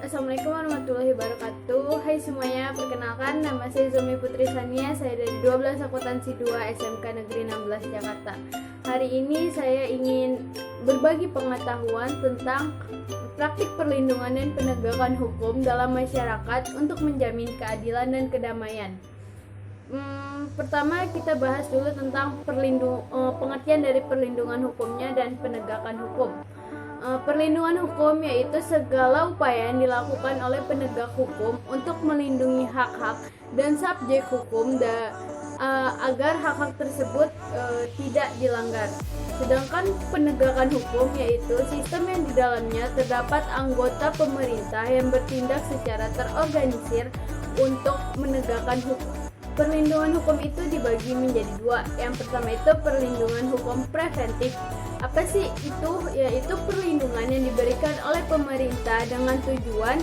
Assalamualaikum warahmatullahi wabarakatuh. Hai semuanya, perkenalkan nama saya Zumi Putri Sania. Saya dari 12 akuntansi 2 SMK Negeri 16 Jakarta. Hari ini saya ingin berbagi pengetahuan tentang praktik perlindungan dan penegakan hukum dalam masyarakat untuk menjamin keadilan dan kedamaian. Pertama kita bahas dulu tentang pengertian dari perlindungan hukumnya dan penegakan hukum. Perlindungan hukum yaitu segala upaya yang dilakukan oleh penegak hukum untuk melindungi hak-hak dan subjek hukum agar hak-hak tersebut tidak dilanggar. Sedangkan penegakan hukum yaitu sistem yang di dalamnya terdapat anggota pemerintah yang bertindak secara terorganisir untuk menegakkan hukum. Perlindungan hukum itu dibagi menjadi dua. Yang pertama itu perlindungan hukum preventif. Apa sih itu? Yaitu perlindungan yang diberikan oleh pemerintah dengan tujuan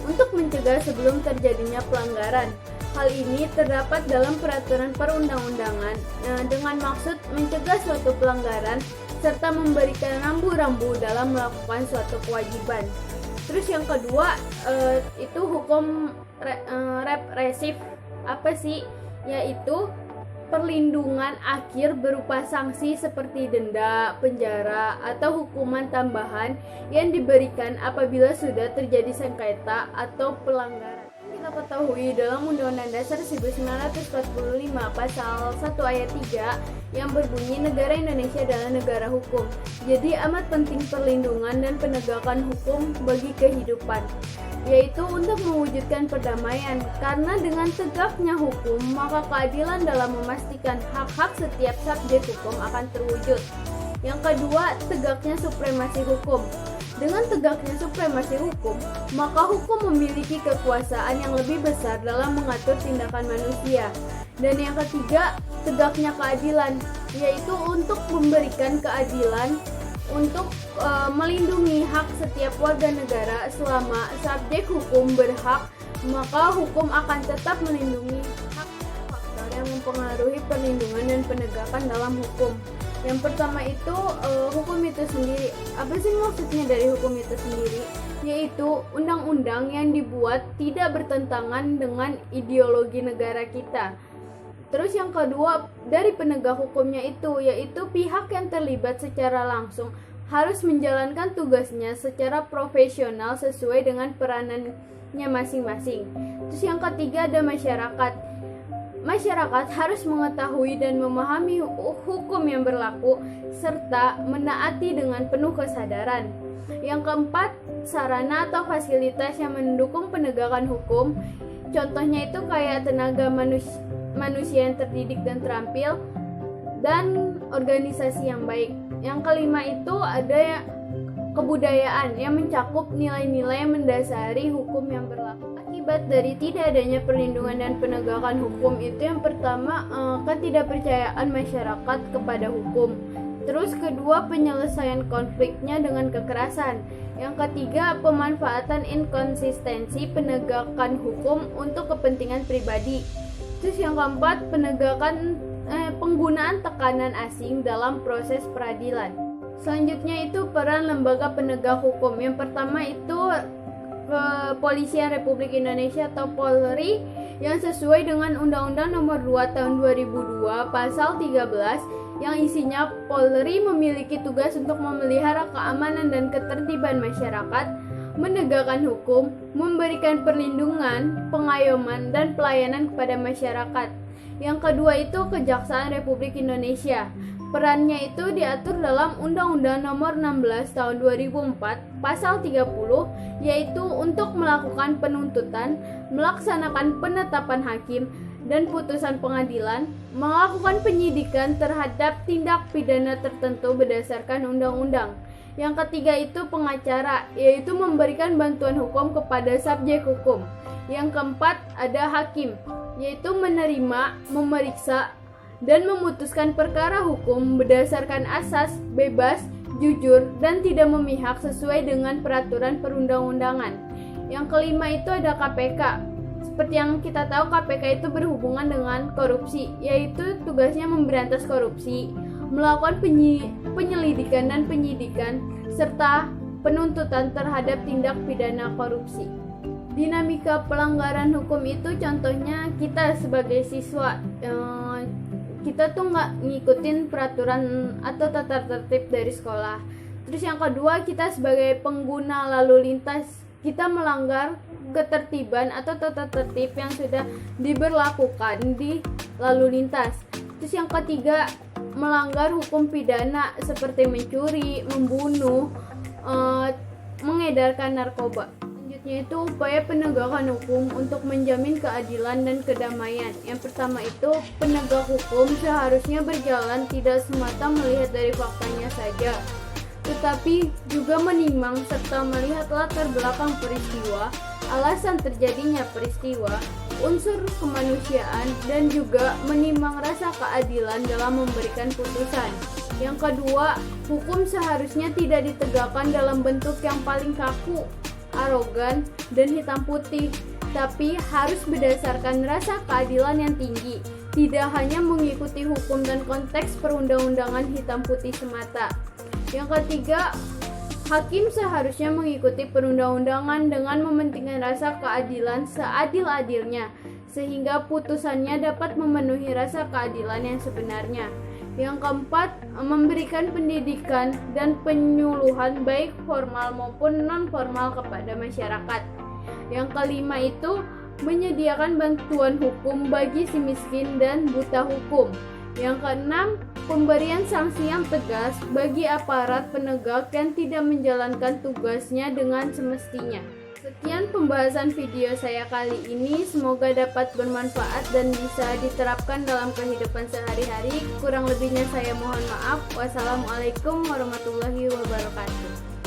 untuk mencegah sebelum terjadinya pelanggaran. Hal ini terdapat dalam peraturan perundang-undangan dengan maksud mencegah suatu pelanggaran serta memberikan rambu-rambu dalam melakukan suatu kewajiban. Terus yang kedua itu hukum represif. Apa sih? Yaitu perlindungan akhir berupa sanksi seperti denda, penjara, atau hukuman tambahan yang diberikan apabila sudah terjadi sengketa atau pelanggaran. Kita ketahui dalam Undang-Undang Dasar 1945 Pasal 1 Ayat 3 yang berbunyi negara Indonesia adalah negara hukum. Jadi amat penting perlindungan dan penegakan hukum bagi kehidupan, yaitu untuk mewujudkan perdamaian, karena dengan tegaknya hukum maka keadilan dalam memastikan hak-hak setiap subjek hukum akan terwujud. Yang kedua, tegaknya supremasi hukum. Dengan tegaknya supremasi hukum, maka hukum memiliki kekuasaan yang lebih besar dalam mengatur tindakan manusia. Dan yang ketiga, tegaknya keadilan, yaitu untuk memberikan keadilan untuk melindungi hak setiap warga negara. Selama subjek hukum berhak, maka hukum akan tetap melindungi hak. Faktor yang mempengaruhi perlindungan dan penegakan dalam hukum. Yang pertama itu hukum itu sendiri. Apa sih maksudnya dari hukum itu sendiri? Yaitu undang-undang yang dibuat tidak bertentangan dengan ideologi negara kita. Terus yang kedua, dari penegak hukumnya itu, yaitu pihak yang terlibat secara langsung harus menjalankan tugasnya secara profesional sesuai dengan peranannya masing-masing. Terus yang ketiga ada masyarakat. Masyarakat harus mengetahui dan memahami hukum yang berlaku serta menaati dengan penuh kesadaran. Yang keempat, sarana atau fasilitas yang mendukung penegakan hukum. Contohnya itu kayak tenaga manusia yang terdidik dan terampil, dan organisasi yang baik. Yang kelima itu ada kebudayaan yang mencakup nilai-nilai yang mendasari hukum yang berlaku. Akibat dari tidak adanya perlindungan dan penegakan hukum itu yang pertama ketidakpercayaan masyarakat kepada hukum. Terus kedua, penyelesaian konfliknya dengan kekerasan. Yang ketiga, pemanfaatan inkonsistensi penegakan hukum untuk kepentingan pribadi. Terus yang keempat, penggunaan tekanan asing dalam proses peradilan. Selanjutnya itu peran lembaga penegak hukum. Yang pertama itu Kepolisian Republik Indonesia atau Polri yang sesuai dengan Undang-Undang Nomor 2 Tahun 2002 Pasal 13 yang isinya Polri memiliki tugas untuk memelihara keamanan dan ketertiban masyarakat, menegakkan hukum, memberikan perlindungan, pengayoman, dan pelayanan kepada masyarakat. Yang kedua itu Kejaksaan Republik Indonesia. Perannya itu diatur dalam Undang-Undang Nomor 16 Tahun 2004 Pasal 30, yaitu untuk melakukan penuntutan, melaksanakan penetapan hakim dan putusan pengadilan, melakukan penyidikan terhadap tindak pidana tertentu berdasarkan undang-undang. Yang ketiga itu pengacara, yaitu memberikan bantuan hukum kepada subjek hukum. Yang keempat ada hakim, yaitu menerima, memeriksa, dan memutuskan perkara hukum berdasarkan asas bebas, jujur, dan tidak memihak sesuai dengan peraturan perundang-undangan. Yang kelima itu ada KPK. Seperti yang kita tahu, KPK itu berhubungan dengan korupsi, yaitu tugasnya memberantas korupsi, melakukan penyelidikan dan penyidikan, serta penuntutan terhadap tindak pidana korupsi. Dinamika pelanggaran hukum itu contohnya kita sebagai siswa, kita tuh nggak ngikutin peraturan atau tata tertib dari sekolah. Terus yang kedua, kita sebagai pengguna lalu lintas, kita melanggar ketertiban atau tata tertib yang sudah diberlakukan di lalu lintas. Terus yang ketiga, melanggar hukum pidana seperti mencuri, membunuh, mengedarkan narkoba. Selanjutnya itu upaya penegakan hukum untuk menjamin keadilan dan kedamaian. Yang pertama itu, penegak hukum seharusnya berjalan tidak semata melihat dari faktanya saja, tetapi juga menimang serta melihat latar belakang peristiwa, alasan terjadinya peristiwa, unsur kemanusiaan, dan juga menimang rasa keadilan dalam memberikan putusan. Yang kedua, hukum seharusnya tidak ditegakkan dalam bentuk yang paling kaku, arogan, dan hitam putih, tapi harus berdasarkan rasa keadilan yang tinggi, tidak hanya mengikuti hukum dan konteks perundang-undangan hitam putih semata. Yang ketiga, hakim seharusnya mengikuti perundang-undangan dengan mementingkan rasa keadilan seadil-adilnya, sehingga putusannya dapat memenuhi rasa keadilan yang sebenarnya. Yang keempat, memberikan pendidikan dan penyuluhan baik formal maupun non-formal kepada masyarakat. Yang kelima itu, menyediakan bantuan hukum bagi si miskin dan buta hukum. Yang keenam, pemberian sanksi yang tegas bagi aparat penegak yang tidak menjalankan tugasnya dengan semestinya. Sekian pembahasan video saya kali ini, semoga dapat bermanfaat dan bisa diterapkan dalam kehidupan sehari-hari. Kurang lebihnya saya mohon maaf. Wassalamualaikum warahmatullahi wabarakatuh.